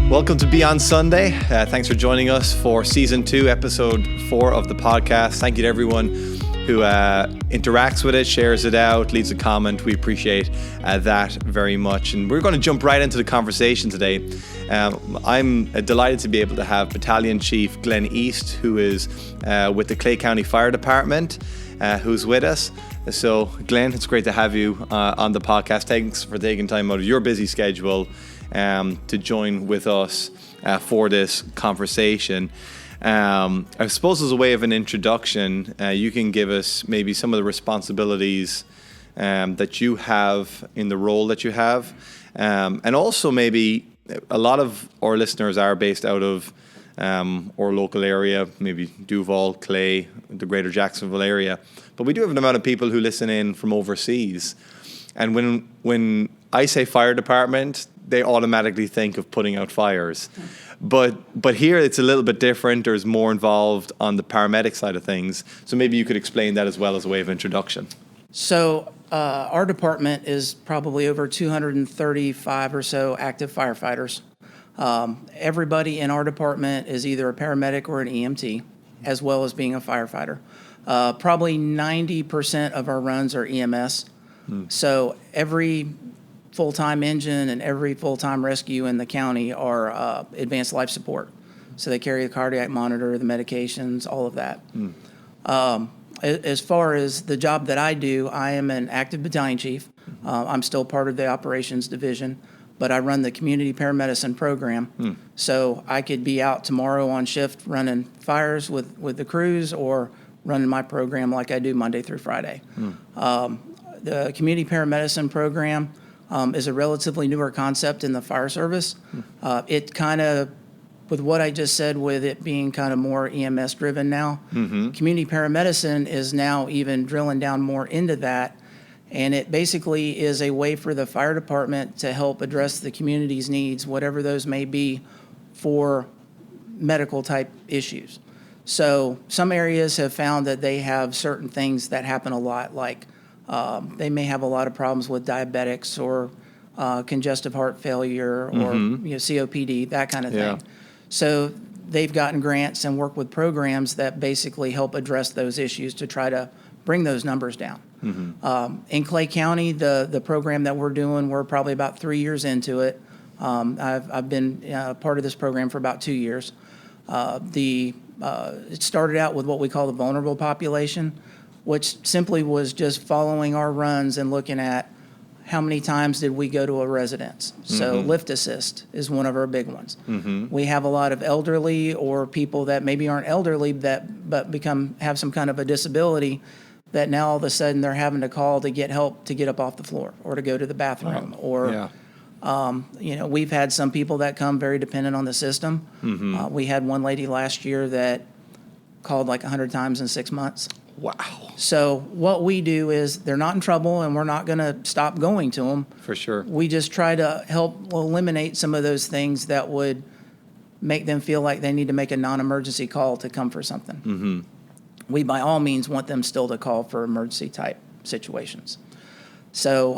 Welcome to Beyond Sunday. Thanks for joining us for Season 2, Episode 4 of the podcast. Thank you to everyone who interacts with it, shares it out, leaves a comment. We appreciate that very much. And we're going to jump right into the conversation today. I'm delighted to be able to have Battalion Chief Glenn East, who is with the Clay County Fire Department, who's with us. So, Glenn, it's great to have you on the podcast. Thanks for taking time out of your busy schedule to join with us for this conversation. I suppose as a way of an introduction, you can give us maybe some of the responsibilities that you have in the role that you have. And also maybe a lot of our listeners are based out of our local area, maybe Duval, Clay, the greater Jacksonville area. But we do have an amount of people who listen in from overseas. And when I say fire department, they automatically think of putting out fires. But here it's a little bit different. There's more involved on the paramedic side of things. So maybe you could explain that as well as a way of introduction. So our department is probably over 235 or so active firefighters. Everybody in our department is either a paramedic or an EMT, as well as being a firefighter. Probably 90% of our runs are EMS. So every full-time engine and every full-time rescue in the county are advanced life support. So they carry the cardiac monitor, the medications, all of that. As far as the job that I do, I am an active battalion chief. I'm still part of the operations division, but I run the community paramedicine program. So I could be out tomorrow on shift running fires with the crews or running my program like I do Monday through Friday. The community paramedicine program is a relatively newer concept in the fire service. It kind of, with what I just said, with it being kind of more EMS driven now, community paramedicine is now even drilling down more into that. And it basically is a way for the fire department to help address the community's needs, whatever those may be, for medical type issues. So some areas have found that they have certain things that happen a lot, like they may have a lot of problems with diabetics or congestive heart failure or COPD, that kind of thing. So they've gotten grants and work with programs that basically help address those issues to try to bring those numbers down. In Clay County, the program that we're doing, we're probably about 3 years into it. I've been part of this program for about 2 years. It started out with what we call the vulnerable population, which simply was just following our runs and looking at how many times did we go to a residence. So lift assist is one of our big ones. We have a lot of elderly or people that maybe aren't elderly but have some kind of a disability that now all of a sudden they're having to call to get help to get up off the floor or to go to the bathroom we've had some people that come very dependent on the system. We had one lady last year that called like 100 times in 6 months. Wow. So what we do is they're not in trouble and we're not going to stop going to them. For sure. We just try to help eliminate some of those things that would make them feel like they need to make a non-emergency call to come for something. We, by all means, want them still to call for emergency type situations. So,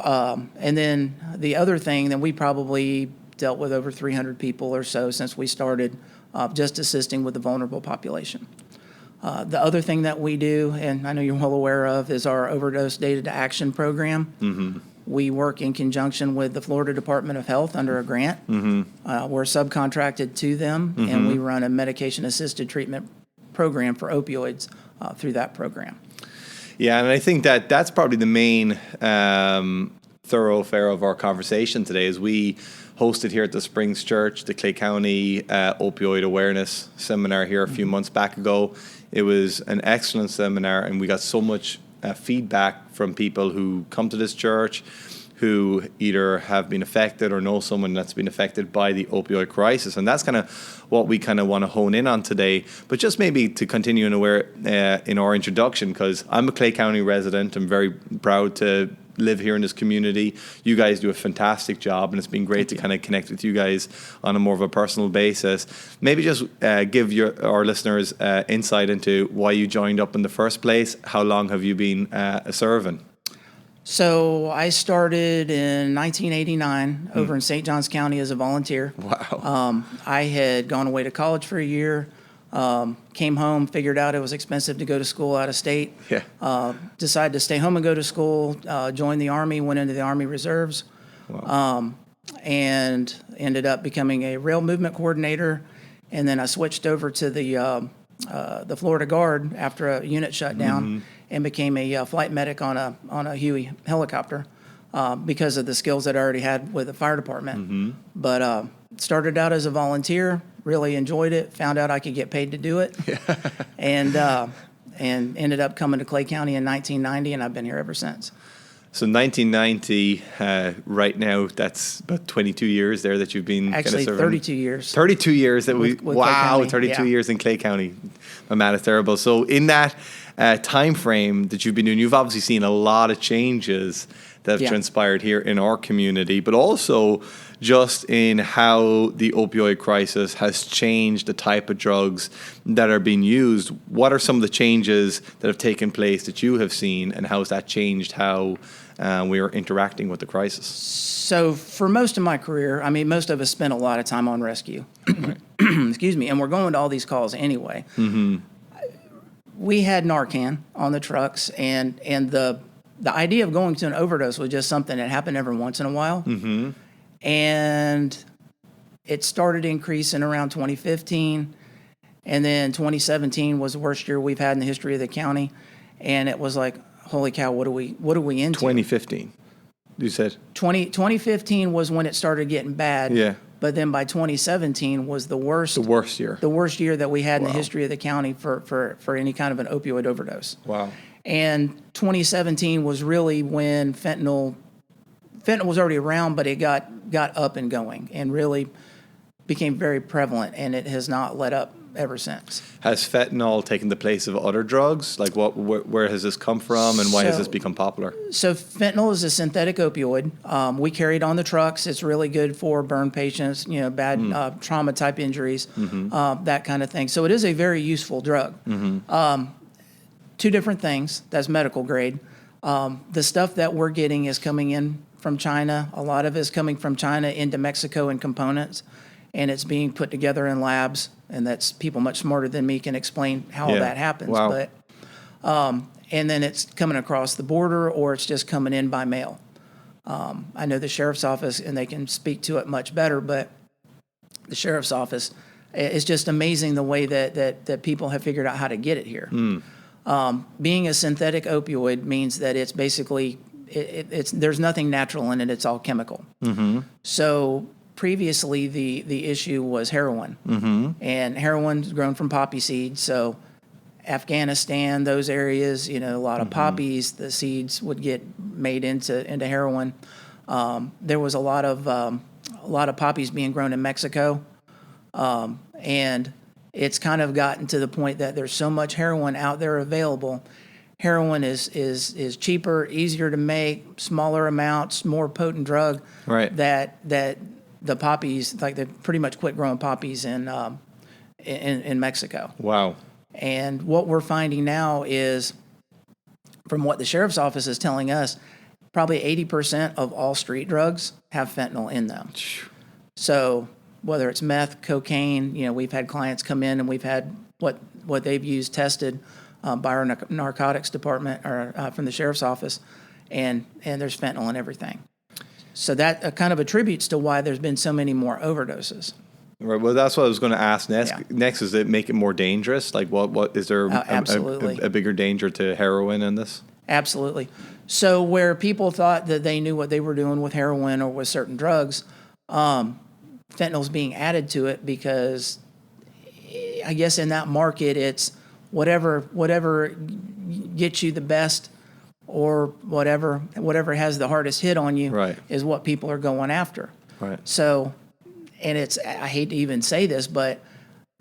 and then the other thing, then we probably dealt with over 300 people or so since we started just assisting with the vulnerable population. The other thing that we do, and I know you're well aware of, is our Overdose Data to Action program. We work in conjunction with the Florida Department of Health under a grant. We're subcontracted to them, and we run a medication-assisted treatment program for opioids through that program. Yeah, and I think that's probably the main thoroughfare of our conversation today, is we hosted here at the Springs Church the Clay County Opioid Awareness Seminar here a few months back ago. It was an excellent seminar, and we got so much feedback from people who come to this church who either have been affected or know someone that's been affected by the opioid crisis. And that's kind of what we kind of want to hone in on today. But just maybe to continue in our introduction, because I'm a Clay County resident. I'm very proud to live here in this community. You guys do a fantastic job, and it's been great to kind of connect with you guys on a more of a personal basis. Maybe just give our listeners insight into why you joined up in the first place. How long have you been serving? So I started in 1989 over in St. Johns County as a volunteer. Wow. I had gone away to college for a year, came home, figured out it was expensive to go to school out of state. Yeah. Decided to stay home and go to school, joined the Army, went into the Army Reserves, Wow. and ended up becoming a rail movement coordinator. And then I switched over to the Florida Guard after a unit shut down and became a flight medic on a Huey helicopter because of the skills that I already had with the fire department. But started out as a volunteer, really enjoyed it, found out I could get paid to do it, and ended up coming to Clay County in 1990, and I've been here ever since. So 1990, right now, that's about 22 years there that you've been Actually, kind of serving. 32 years. 32 years that With Clay wow, County, 32 yeah. years in Clay County. My man, it's terrible. So in that time frame that you've been doing, you've obviously seen a lot of changes that have Yeah. transpired here in our community, but also just in how the opioid crisis has changed the type of drugs that are being used. What are some of the changes that have taken place that you have seen, and how has that changed how we are interacting with the crisis? So for most of my career, I mean, most of us spent a lot of time on rescue. Excuse me. And we're going to all these calls anyway. We had Narcan on the trucks, and the idea of going to an overdose was just something that happened every once in a while. And it started increasing around 2015. And then 2017 was the worst year we've had in the history of the county. And it was like, holy cow, what are we into? 2015, you said? 2015 was when it started getting bad. Yeah. But then by 2017 was the worst year. the worst year that we had in Wow. the history of the county for any kind of an opioid overdose. Wow. And 2017 was really when fentanyl was already around, but it got up and going and really became very prevalent, and it has not let up ever since. Has fentanyl taken the place of other drugs? Like, where has this come from, and why has So- this become popular? So fentanyl is a synthetic opioid. We carry it on the trucks. It's really good for burn patients, bad trauma type injuries, that kind of thing. So it is a very useful drug. Two different things. That's medical grade. The stuff that we're getting is coming in from China. A lot of it is coming from China into Mexico in components, and it's being put together in labs. And that's people much smarter than me can explain how Yeah. that happens. Wow. But and then it's coming across the border, or it's just coming in by mail. I know the sheriff's office, and they can speak to it much better, but the sheriff's office, it's just amazing the way that people have figured out how to get it here. Being a synthetic opioid means that it's basically, there's nothing natural in it, it's all chemical. So previously the issue was heroin, and heroin's grown from poppy seeds. So Afghanistan, those areas, a lot of poppies, the seeds would get made into heroin. There was a lot of poppies being grown in Mexico, and it's kind of gotten to the point that there's so much heroin out there available. Heroin is cheaper, easier to make, smaller amounts, more potent drug. Right. That the poppies, like, they pretty much quit growing poppies in Mexico. Wow. And what we're finding now is, from what the sheriff's office is telling us, probably 80% of all street drugs have fentanyl in them. So whether it's meth, cocaine, we've had clients come in and we've had what they've used tested by our narcotics department or from the sheriff's office, and there's fentanyl in everything. So that kind of attributes to why there's been so many more overdoses. Right. Well, that's what I was going to ask next. Yeah. Next, is it make it more dangerous? Like, what is there Absolutely. a bigger danger to heroin in this? Absolutely. So where people thought that they knew what they were doing with heroin or with certain drugs, fentanyl's being added to it because I guess in that market it's whatever gets you the best, or whatever has the hardest hit on you, Right. is what people are going after. Right. So, and I hate to even say this, but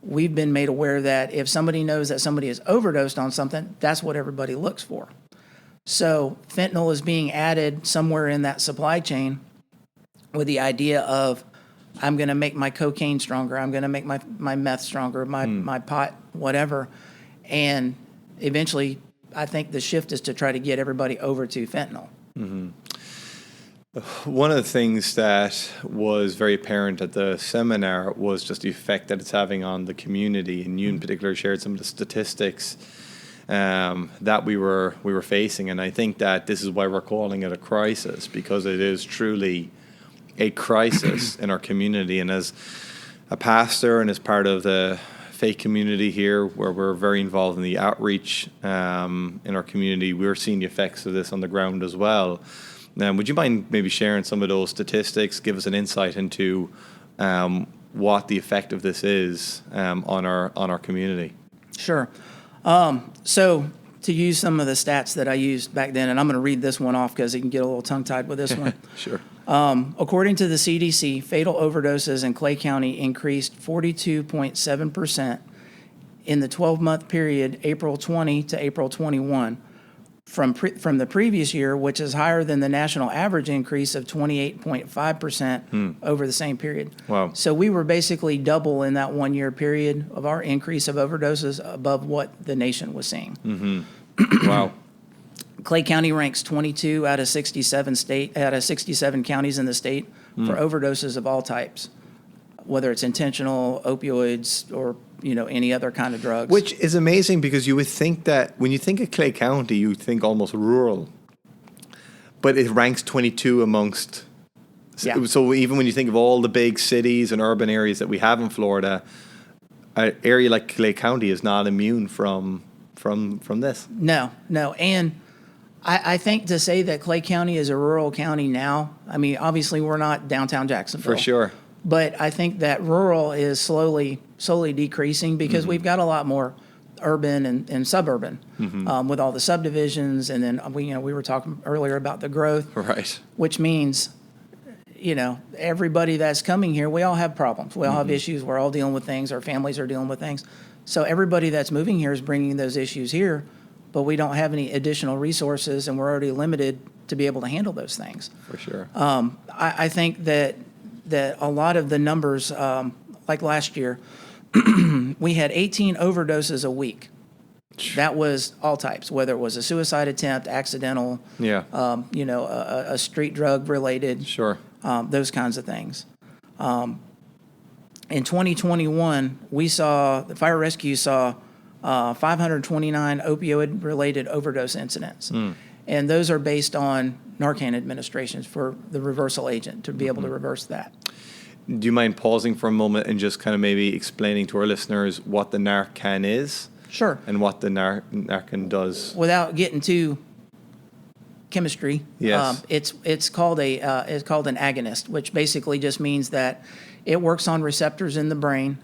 we've been made aware that if somebody knows that somebody has overdosed on something, that's what everybody looks for. So fentanyl is being added somewhere in that supply chain with the idea of, I'm going to make my cocaine stronger, I'm going to make my meth stronger, my pot, whatever. And eventually, I think the shift is to try to get everybody over to fentanyl. Mm-hmm. One of the things that was very apparent at the seminar was just the effect that it's having on the community, and you in particular shared some of the statistics that we were facing, and I think that this is why we're calling it a crisis, because it is truly a crisis in our community. And as a pastor and as part of the faith community here, where we're very involved in the outreach in our community, we're seeing the effects of this on the ground as well. Would you mind maybe sharing some of those statistics, give us an insight into what the effect of this is on our community? Sure. So to use some of the stats that I used back then, and I'm going to read this one off because you can get a little tongue-tied with this one. Sure. According to the CDC, fatal overdoses in Clay County increased 42.7% in the 12-month period, April 20 to April 21, from the previous year, which is higher than the national average increase of 28.5% over the same period. Wow. So we were basically double in that 1 year period of our increase of overdoses above what the nation was seeing. Mm-hmm. Wow. Clay County ranks 22 out of 67 counties in the state for overdoses of all types, whether it's intentional, opioids, or any other kind of drugs. Which is amazing, because you would think that when you think of Clay County, you think almost rural, but it ranks 22 amongst. Yeah. So even when you think of all the big cities and urban areas that we have in Florida, an area like Clay County is not immune from this. No, and I think to say that Clay County is a rural county now, I mean, obviously we're not downtown Jacksonville. For sure. But I think that rural is slowly decreasing, because we've got a lot more urban and suburban with all the subdivisions. And then we were talking earlier about the growth. Right. Which means, everybody that's coming here, we all have problems. We all have issues. We're all dealing with things. Our families are dealing with things. So everybody that's moving here is bringing those issues here, but we don't have any additional resources, and we're already limited to be able to handle those things. For sure. I think that a lot of the numbers, like last year, we had 18 overdoses a week. That was all types, whether it was a suicide attempt, accidental, a street drug related, Sure. Those kinds of things. In 2021, the fire rescue saw 529 opioid related overdose incidents. And those are based on Narcan administrations for the reversal agent to be able to reverse that. Do you mind pausing for a moment and just kind of maybe explaining to our listeners what the Narcan is? Sure. And what the Narcan does? Without getting to chemistry, yes. It's called an agonist, which basically just means that it works on receptors in the brain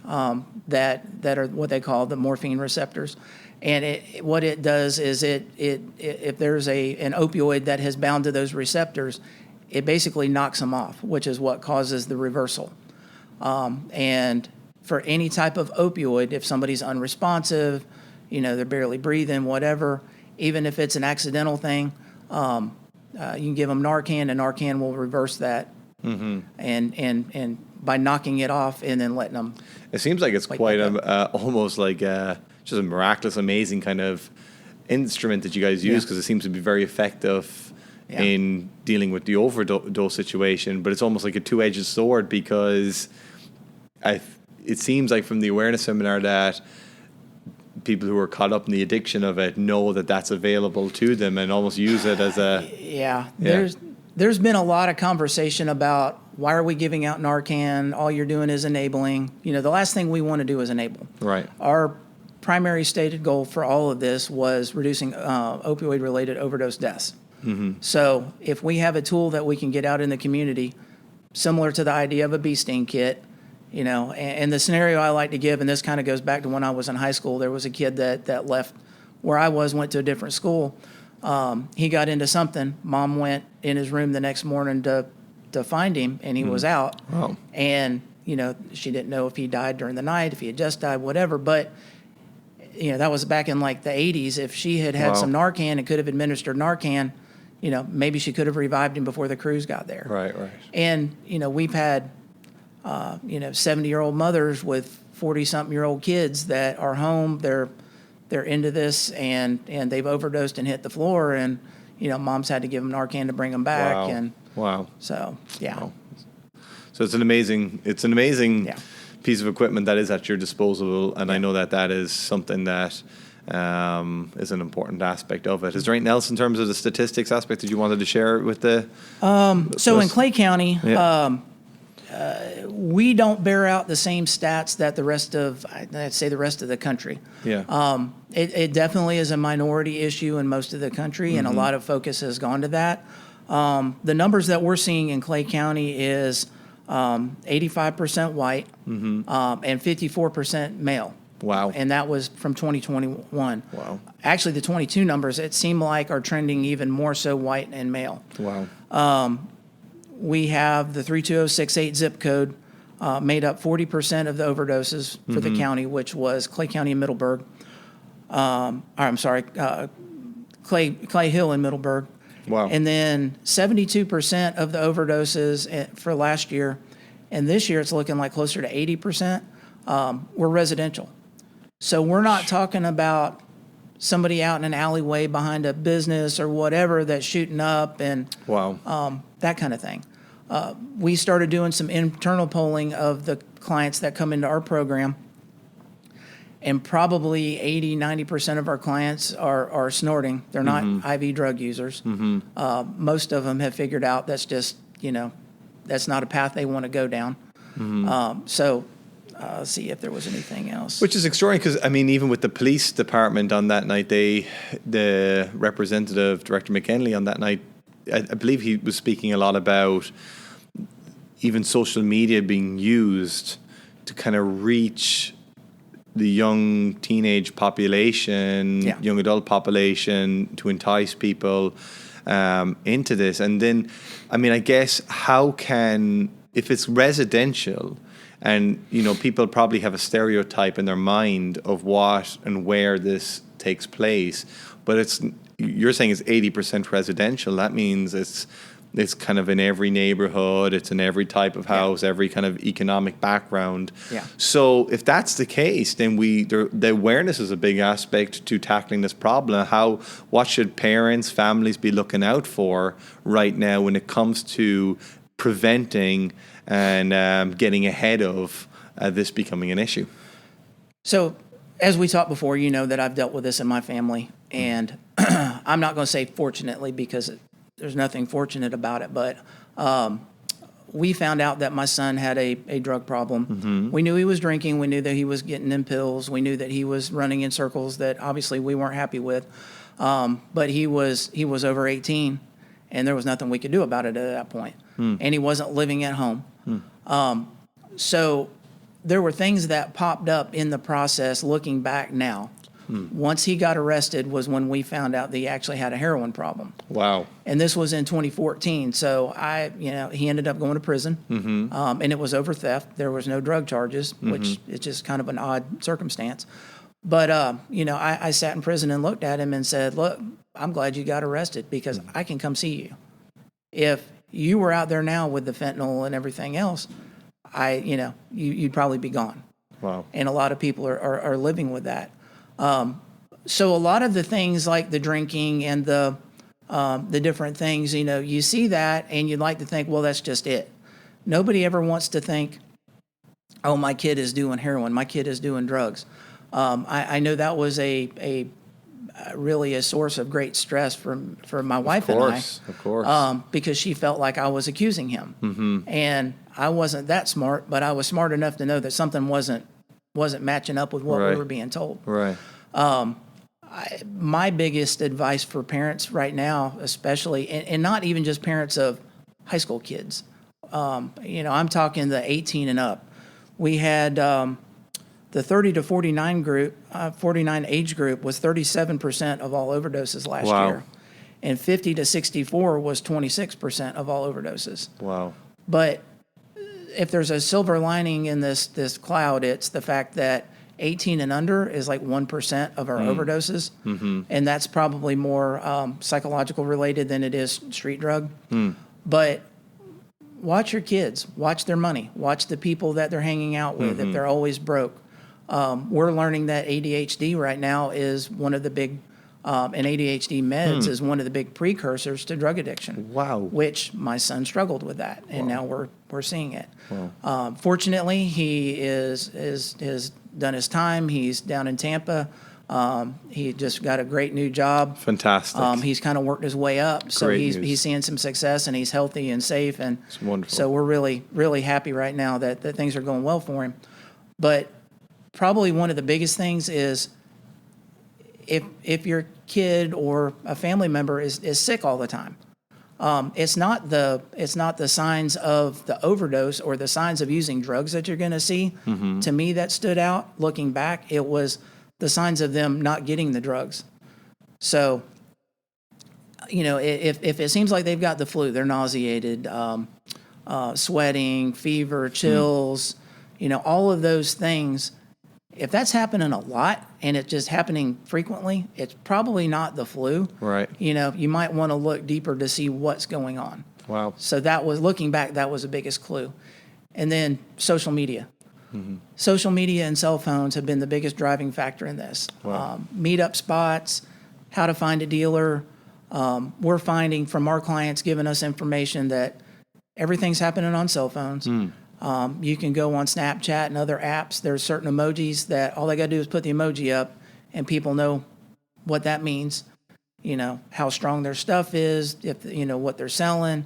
that are what they call the morphine receptors. And what it does is if there's an opioid that has bound to those receptors, it basically knocks them off, which is what causes the reversal. And for any type of opioid, if somebody's unresponsive, they're barely breathing, whatever, even if it's an accidental thing, you can give them Narcan, and Narcan will reverse that. And by knocking it off and then letting them. It seems like it's quite almost like just a miraculous, amazing kind of instrument that you guys use, because it seems to be very effective in dealing with the overdose situation. But it's almost like a two-edged sword, because it seems like from the awareness seminar that people who are caught up in the addiction of it know that that's available to them and almost use it as a... There's been a lot of conversation about, why are we giving out Narcan? All you're doing is enabling. The last thing we want to do is enable. Right. Our primary stated goal for all of this was reducing opioid-related overdose deaths. So if we have a tool that we can get out in the community, similar to the idea of a bee sting kit, and the scenario I like to give, and this kind of goes back to when I was in high school, there was a kid that left where I went to a different school. He got into something. Mom went in his room the next morning to find him, and he was out. Wow. And, she didn't know if he died during the night, if he had just died, whatever. But that was back in like the 80s. If she had Wow. some Narcan and could have administered Narcan, maybe she could have revived him before the crews got there. Right. And, we've had, 70-year-old mothers with 40-something-year-old kids that are home. They're into this, and they've overdosed and hit the floor, and, mom's had to give them Narcan to bring them back. Wow. And Wow. so, yeah. Wow. So it's an amazing Yeah. piece of equipment that is at your disposal, and I know that is something that is an important aspect of it. Is there anything else in terms of the statistics aspect that you wanted to share with the? So in Clay County, Yeah. we don't bear out the same stats that the rest of the country. Yeah. It definitely is a minority issue in most of the country, and a lot of focus has gone to that. The numbers that we're seeing in Clay County is 85% white and 54% male. Wow. And that was from 2021. Wow. Actually, the 22 numbers, it seemed like, are trending even more so white and male. Wow. We have the 32068 zip code made up 40% of the overdoses for the county, which was Clay County and Middleburg. Clay Hill and Middleburg. Wow. And then 72% of the overdoses for last year, and this year it's looking like closer to 80%, were residential. So we're not talking about somebody out in an alleyway behind a business or whatever that's shooting up and Wow. that kind of thing. We started doing some internal polling of the clients that come into our program, and probably 80-90% of our clients are snorting. They're not IV drug users. Most of them have figured out that's just, that's not a path they want to go down. Let's see if there was anything else. Which is extraordinary because, even with the police department on that night, the representative, Director McKinley, on that night, I believe he was speaking a lot about even social media being used to kind of reach the young teenage population, young adult population, to entice people into this. And then, I guess, if it's residential, and, people probably have a stereotype in their mind of what and where this takes place, but you're saying it's 80% residential. That means it's kind of in every neighborhood, it's in every type of house, every kind of economic background. Yeah. So if that's the case, then the awareness is a big aspect to tackling this problem. What should parents, families be looking out for right now when it comes to preventing and getting ahead of this becoming an issue? So, as we talked before, you know that I've dealt with this in my family, and I'm not going to say fortunately because there's nothing fortunate about it, but we found out that my son had a drug problem. We knew he was drinking. We knew that he was getting in pills. We knew that he was running in circles that obviously we weren't happy with, but he was over 18, and there was nothing we could do about it at that point. And he wasn't living at home. So there were things that popped up in the process looking back now. Once he got arrested was when we found out that he actually had a heroin problem. Wow. And this was in 2014. So he ended up going to prison, and it was over theft. There was no drug charges, which is just kind of an odd circumstance. But, I sat in prison and looked at him and said, look, I'm glad you got arrested because I can come see you. If you were out there now with the fentanyl and everything else, you'd probably be gone. Wow. And a lot of people are living with that. So a lot of the things like the drinking and the different things, you see that and you'd like to think, well, that's just it. Nobody ever wants to think, oh, my kid is doing heroin, my kid is doing drugs. I know that was really a source of great stress for my wife and I. Of course. Because she felt like I was accusing him. And I wasn't that smart, but I was smart enough to know that something wasn't matching up with what we were being told. Right. My biggest advice for parents right now, especially, and not even just parents of high school kids, I'm talking the 18 and up. We had the 30 to 49 group, 49 age group was 37% of all overdoses last year. And 50 to 64 was 26% of all overdoses. Wow. But if there's a silver lining in this cloud, it's the fact that 18 and under is like 1% of our overdoses. And that's probably more psychological related than it is street drug. But watch your kids, watch their money, watch the people that they're hanging out with if they're always broke. We're learning that ADHD right now is one of the big, and ADHD meds is one of the big precursors to drug addiction. Wow. Which my son struggled with that, and now we're seeing it. Fortunately, he has done his time. He's down in Tampa. He just got a great new job. Fantastic. He's kind of worked his way up, so Great he's news. seeing some success, and he's healthy and safe, and It's wonderful. so we're really happy right now that things are going well for him. But probably one of the biggest things is if your kid or a family member is sick all the time, it's not the signs of the overdose or the signs of using drugs that you're going to see. To me, that stood out. Looking back, it was the signs of them not getting the drugs. So, if it seems like they've got the flu, they're nauseated, sweating, fever, chills, all of those things. If that's happening a lot and it's just happening frequently, it's probably not the flu. Right. You might want to look deeper to see what's going on. Wow. So looking back, that was the biggest clue. And then social media. Social media and cell phones have been the biggest driving factor in this. Wow. Meetup spots, how to find a dealer. We're finding from our clients giving us information that everything's happening on cell phones. You can go on Snapchat and other apps. There's certain emojis that all they got to do is put the emoji up, and people know what that means. How strong their stuff is, if what they're selling,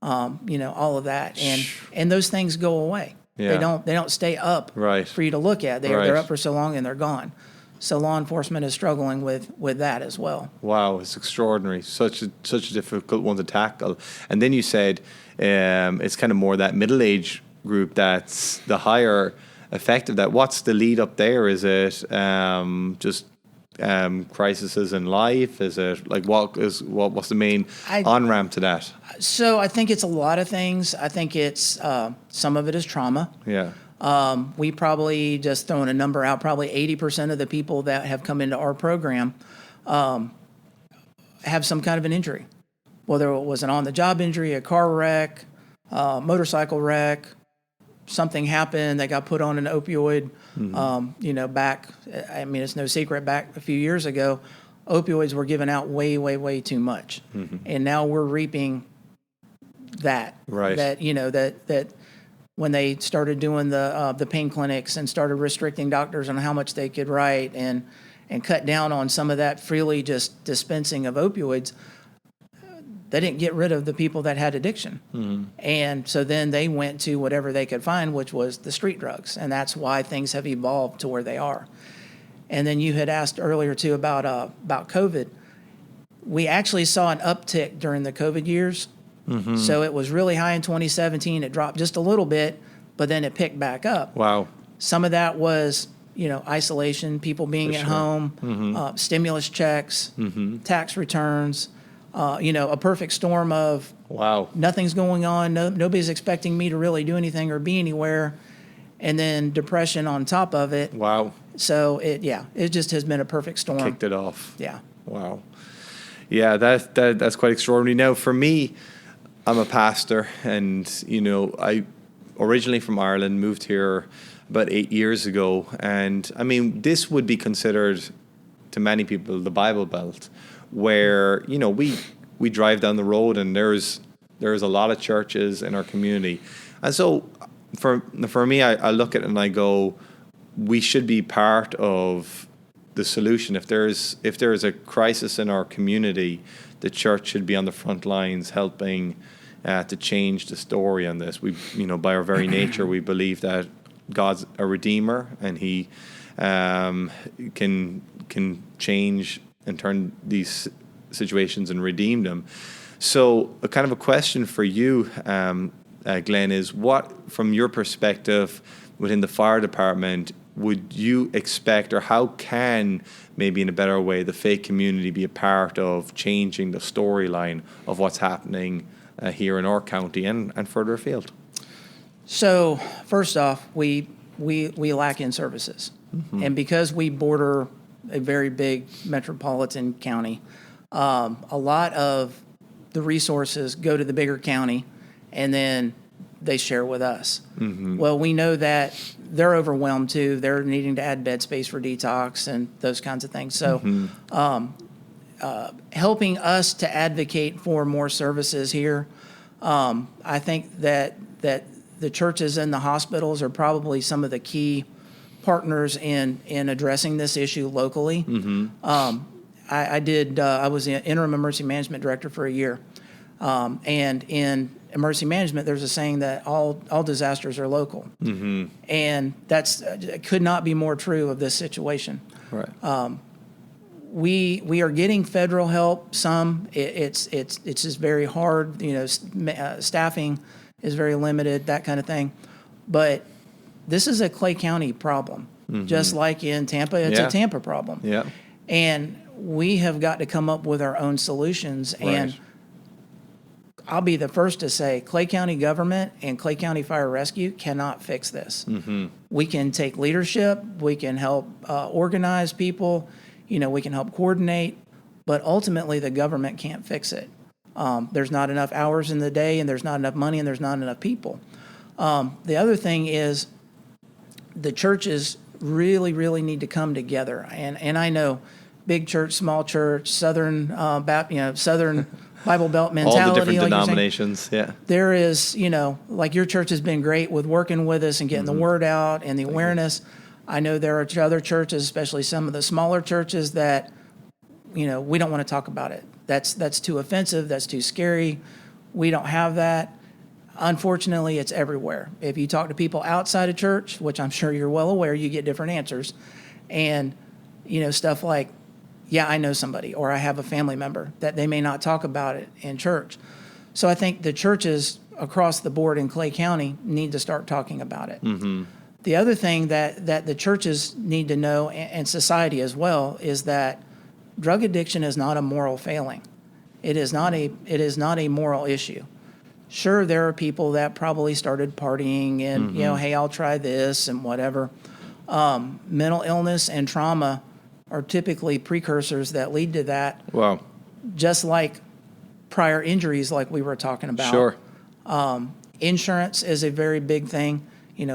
all of that, and those things go away. Yeah. They don't stay up Right. for you to look at. They're Right. up for so long and they're gone. So law enforcement is struggling with that as well. Wow, it's extraordinary. Such a difficult one to tackle. And then you said it's kind of more that middle age group that's the higher effect of that. What's the lead up there? Is it just crises in life? Is it like what's the main on ramp to that? So I think it's a lot of things. I think it's some of it is trauma. Yeah. We probably, just throwing a number out, probably 80% of the people that have come into our program have some kind of an injury, whether it was an on-the-job injury, a car wreck, motorcycle wreck, something happened, they got put on an opioid. Back, it's no secret, back a few years ago, opioids were given out way, way, way too much. And now we're reaping that. Right. That when they started doing the pain clinics and started restricting doctors on how much they could write and cut down on some of that freely just dispensing of opioids, they didn't get rid of the people that had addiction. And so then they went to whatever they could find, which was the street drugs. And that's why things have evolved to where they are. And then you had asked earlier too about COVID. We actually saw an uptick during the COVID years. So it was really high in 2017. It dropped just a little bit, but then it picked back up. Wow. Some of that was, isolation, people being at home, stimulus checks, tax returns, a perfect storm of Wow. nothing's going on, nobody's expecting me to really do anything or be anywhere, and then depression on top of it. Wow. So it just has been a perfect storm. Kicked it off. Yeah. Wow. Yeah, that's quite extraordinary. Now, for me, I'm a pastor, and I originally from Ireland, moved here about 8 years ago, and this would be considered to many people the Bible Belt, where we drive down the road and there's a lot of churches in our community, and so for me, I look at it and I go, we should be part of the solution. If there is a crisis in our community, the church should be on the front lines helping to change the story on this. We, by our very nature, we believe that God's a redeemer, and He can change and turn these situations and redeem them. So, a kind of a question for you, Glenn, is what, from your perspective within the fire department, would you expect, or how can, maybe in a better way, the faith community be a part of changing the storyline of what's happening here in our county and further afield? So first off, we lack in services. And because we border a very big metropolitan county, a lot of the resources go to the bigger county, and then they share with us. Well, we know that they're overwhelmed too. They're needing to add bed space for detox and those kinds of things. So helping us to advocate for more services here, I think that the churches and the hospitals are probably some of the key partners in addressing this issue locally. I was the interim emergency management director for a year. And in emergency management, there's a saying that all disasters are local. And that's could not be more true of this situation. Right. We are getting federal help. Some it's just very hard. Staffing is very limited, that kind of thing. But this is a Clay County problem, just like in Tampa. It's a Tampa problem. Yeah. And we have got to come up with our own solutions. Right. And I'll be the first to say Clay County government and Clay County Fire Rescue cannot fix this. We can take leadership. We can help organize people. We can help coordinate. But ultimately, the government can't fix it. There's not enough hours in the day, and there's not enough money, and there's not enough people. The other thing is the churches really, really need to come together. And I know big church, small church, Southern Southern Bible Belt mentality. All the different like denominations, yeah. There is, like your church has been great with working with us and getting the word out and the awareness. I know there are other churches, especially some of the smaller churches, that, we don't want to talk about it. That's too offensive. That's too scary. We don't have that. Unfortunately, it's everywhere. If you talk to people outside of church, which I'm sure you're well aware, you get different answers. And, stuff like, yeah, I know somebody, or I have a family member, that they may not talk about it in church. So I think the churches across the board in Clay County need to start talking about it. The other thing that the churches need to know, and society as well, is that drug addiction is not a moral failing. It is not a moral issue. Sure, there are people that probably started partying and, hey, I'll try this and whatever. Mental illness and trauma are typically precursors that lead to that. Wow. Just like prior injuries like we were talking about. Sure. Insurance is a very big thing.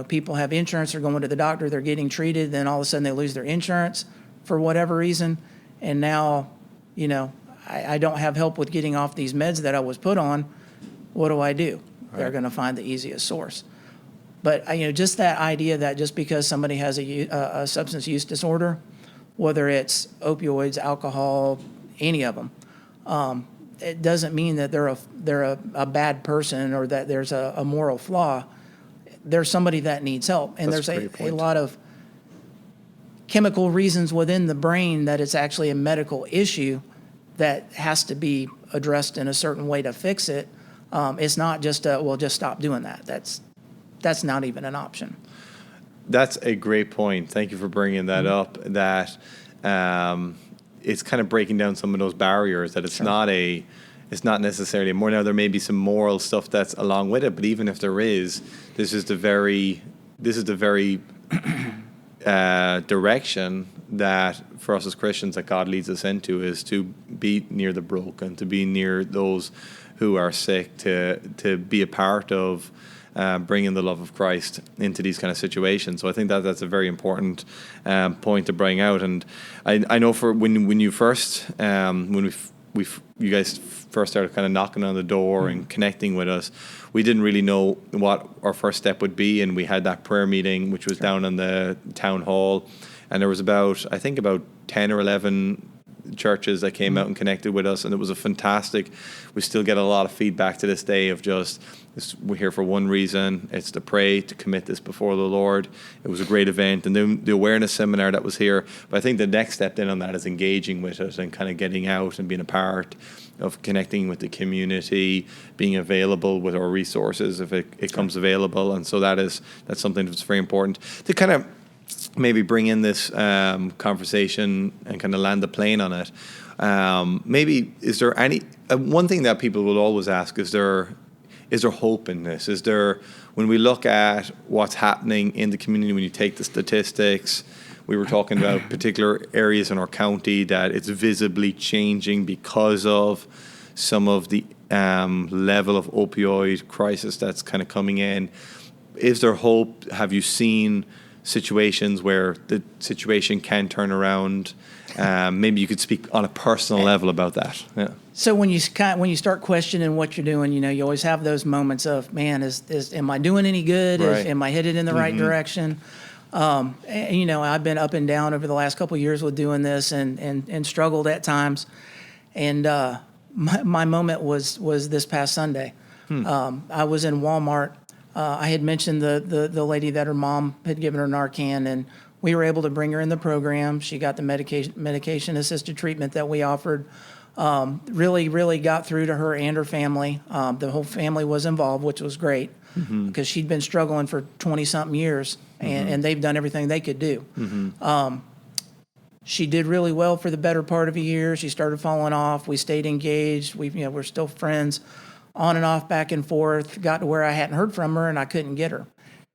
People have insurance, they're going to the doctor, they're getting treated, then all of a sudden they lose their insurance for whatever reason. And now, I don't have help with getting off these meds that I was put on. What do I do? Right. They're going to find the easiest source. But, just that idea that just because somebody has a substance use disorder, whether it's opioids, alcohol, any of them, it doesn't mean that they're a bad person or that there's a moral flaw. There's somebody that needs help. And That's there's a lot of chemical reasons within the brain that it's actually a medical issue that has to be addressed in a certain way to fix it. It's not just just stop doing that. That's not even an option. That's a great point. Thank you for bringing that up. That it's kind of breaking down some of those barriers. That it's not necessarily more. Now there may be some moral stuff that's along with it, but even if there is, this is the very direction that for us as Christians that God leads us into, is to be near the broken, to be near those who are sick, to be a part of bringing the love of Christ into these kind of situations. So I think that's a very important point to bring out. And I know for when you first you guys first started kind of knocking on the door and connecting with us, we didn't really know what our first step would be, and we had that prayer meeting, which was down on the town hall, and there was about 10 or 11 churches that came out and connected with us, and it was a fantastic. We still get a lot of feedback to this day of just, we're here for one reason. It's to pray, to commit this before the Lord. It was a great event, and then the awareness seminar that was here. But I think the next step then on that is engaging with it and kind of getting out and being a part of connecting with the community, being available with our resources if it comes available. And so that's something that's very important to kind of maybe bring in this conversation and kind of land the plane on it. Maybe is there any one thing that people will always ask, is there hope in this? Is there, when we look at what's happening in the community, when you take the statistics, we were talking about particular areas in our county that it's visibly changing because of some of the level of opioid crisis that's kind of coming in. Is there hope? Have you seen situations where the situation can turn around? Maybe you could speak on a personal level about that. Yeah. So when you start questioning what you're doing, you always have those moments of, man, am I doing any good? Right. Am I headed in the right direction? And, I've been up and down over the last couple of years with doing this and struggled at times. And my moment was this past Sunday. I was in Walmart. I had mentioned the lady that her mom had given her Narcan, and we were able to bring her in the program. She got the medication-assisted treatment that we offered. Really, really got through to her and her family. The whole family was involved, which was great, because she'd been struggling for 20-something years, and they've done everything they could do. She did really well for the better part of a year. She started falling off. We stayed engaged. We're still friends, on and off, back and forth. Got to where I hadn't heard from her, and I couldn't get her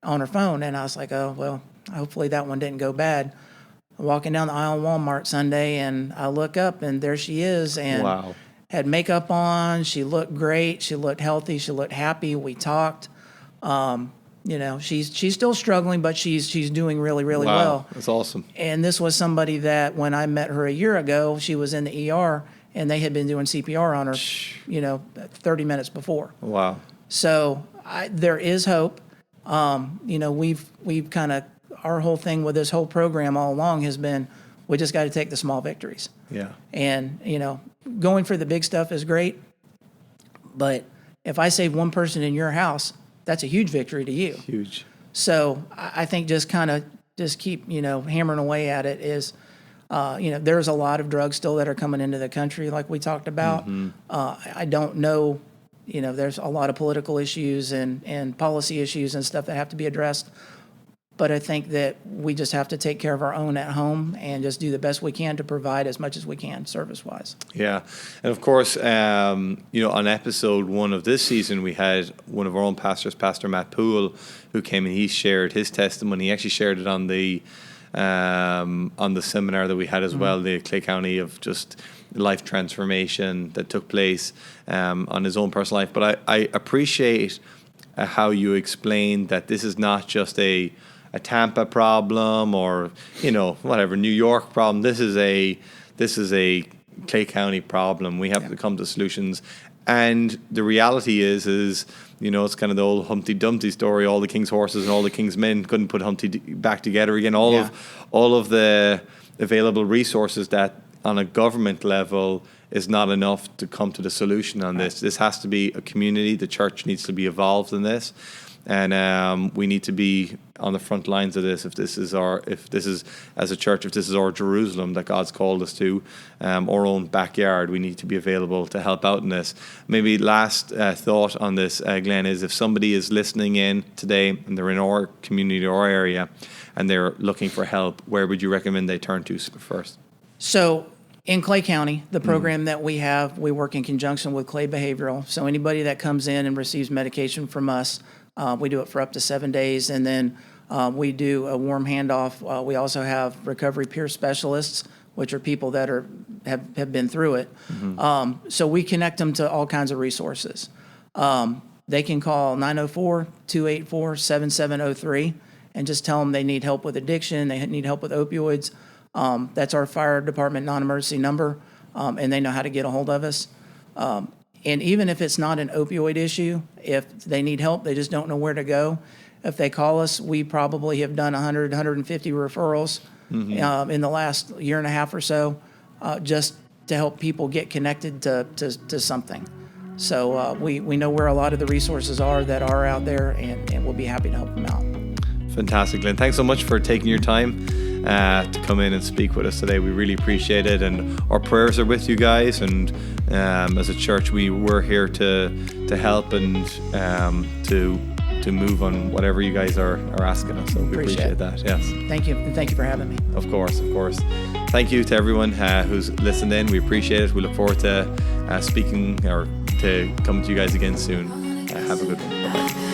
on her phone. And I was like, oh, well, hopefully that one didn't go bad. I'm walking down the aisle in Walmart Sunday, and I look up, and there she is, and had makeup on. She looked great. She looked healthy. She looked happy. We talked. She's still struggling, but she's doing really, really well. That's awesome. And this was somebody that when I met her a year ago, she was in the ER, and they had been doing CPR on her, 30 minutes before. Wow. So there is hope. We've kind of, our whole thing with this whole program all along has been, we just got to take the small victories. Yeah. And, going for the big stuff is great, but if I save one person in your house, that's a huge victory to you. Huge. So I think just keep, hammering away at it is, there's a lot of drugs still that are coming into the country, like we talked about. I don't know, there's a lot of political issues and policy issues and stuff that have to be addressed. But I think that we just have to take care of our own at home and just do the best we can to provide as much as we can service-wise. Yeah. And of course, on episode 1 of this season, we had one of our own pastors, Pastor Matt Poole, who came and he shared his testimony. He actually shared it on the seminar that we had as well, the Clay County, of just life transformation that took place on his own personal life. But I appreciate how you explained that this is not just a Tampa problem or whatever New York problem. This is a Clay County problem. We have to come to solutions. And the reality is it's kind of the old Humpty Dumpty story. All the king's horses and all the king's men couldn't put Humpty back together again. All of the available resources that on a government level is not enough to come to the solution on this. This has to be a community. The church needs to be involved in this. And we need to be on the front lines of this. If this is as a church, if this is our Jerusalem that God's called us to, our own backyard, we need to be available to help out in this. Maybe last thought on this, Glenn, is if somebody is listening in today and they're in our community or our area and they're looking for help, where would you recommend they turn to first? So in Clay County, the program that we have, we work in conjunction with Clay Behavioral. So anybody that comes in and receives medication from us, we do it for up to 7 days, and then we do a warm handoff. We also have recovery peer specialists, which are people that have been through it. So we connect them to all kinds of resources. They can call 904-284-7703 and just tell them they need help with addiction, they need help with opioids. That's our fire department non-emergency number, and they know how to get a hold of us. And even if it's not an opioid issue, if they need help, they just don't know where to go. If they call us, we probably have done 100, 150 referrals in the last year and a half or so, just to help people get connected to something. So we know where a lot of the resources are that are out there, and we'll be happy to help them out. Fantastic, Glenn. Thanks so much for taking your time to come in and speak with us today. We really appreciate it, and our prayers are with you guys. And as a church, we're here to help and to move on whatever you guys are asking us. So we appreciate that. Yes. Thank you, and thank you for having me. Of course. Thank you to everyone who's listened in. We appreciate it. We look forward to speaking or to coming to you guys again soon. Have a good one. Bye-bye.